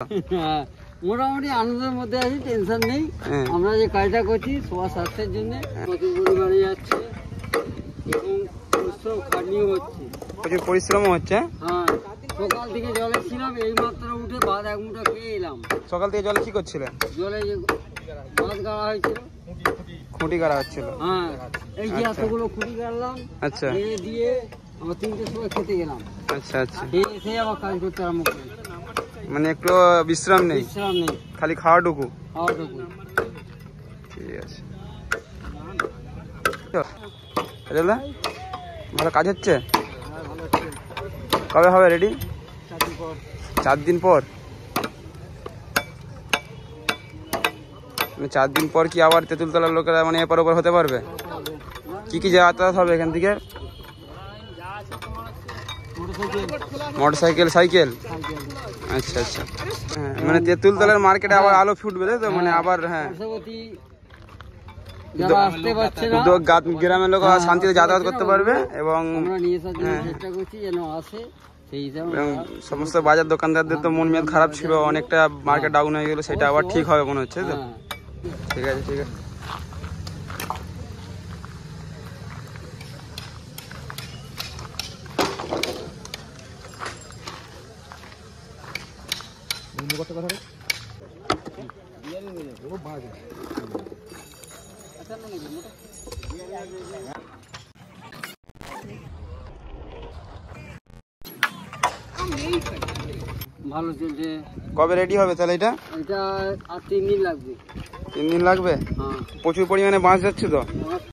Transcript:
হ্যাঁ, মোটামুটি আনন্দের মধ্যে আছি, টেনশন নেই। আমরা যে কাজটা করছি সবার স্বাস্থ্যের জন্য প্রচুর পরিমাণে যাচ্ছে এবং পরিশ্রম খাটনিও হচ্ছে, প্রচুর পরিশ্রমও হচ্ছে। হ্যাঁ, সকাল থেকে জলে ছিলাম, এই মাত্র উঠে ভাত এক মুঠো খেয়ে এলাম। সকাল থেকে জলে কি করছিলেন? জলে যে ভাত গাড়া হয়েছিল, খুঁটি গাড়া হচ্ছিল। হ্যাঁ, এই যে এতগুলো খুঁটি গাড়লাম, আচ্ছা দিয়ে আমরা 3টের সময় খেতে গেলাম। আচ্ছা আচ্ছা, এসে আবার কাজ করতে আরম্ভ করি, মানে একটু বিশ্রাম নেই, বিশ্রাম নেই, খালি খাওয়াটুকু। খাওয়াটুকু। ঠিক আছে, ভালো কাজ হচ্ছে। কবে হবে রেডি? 4 দিন পর। 4 দিন পর কি আবার তেঁতুলতলার লোকেরা মানে এপার ওপর হতে পারবে? কি কি যাতায়াত হবে এখান থেকে? Motorcycle, cycle. আচ্ছা আচ্ছা, হ্যাঁ, মানে তেঁতুলতলার মার্কেটে আবার আলো ফুটবে, তাই তো? মানে আবার হ্যাঁ, গ্রামের লোক শান্তিতে যাতায়াত করতে পারবে এবং সমস্ত বাজার দোকানদারদের তো মন মেদ খারাপ ছিল, অনেকটা মার্কেট ডাউন হয়ে গেল, সেটা আবার ঠিক হবে মনে হচ্ছে। তো ঠিক আছে, ঠিক আছে। ভালো চলছে। কবে রেডি হবে তাহলে এটা? এটা আর 3 দিন লাগবে। 3 দিন লাগবে? হ্যাঁ, প্রচুর পরিমাণে বাঁশ যাচ্ছে তো।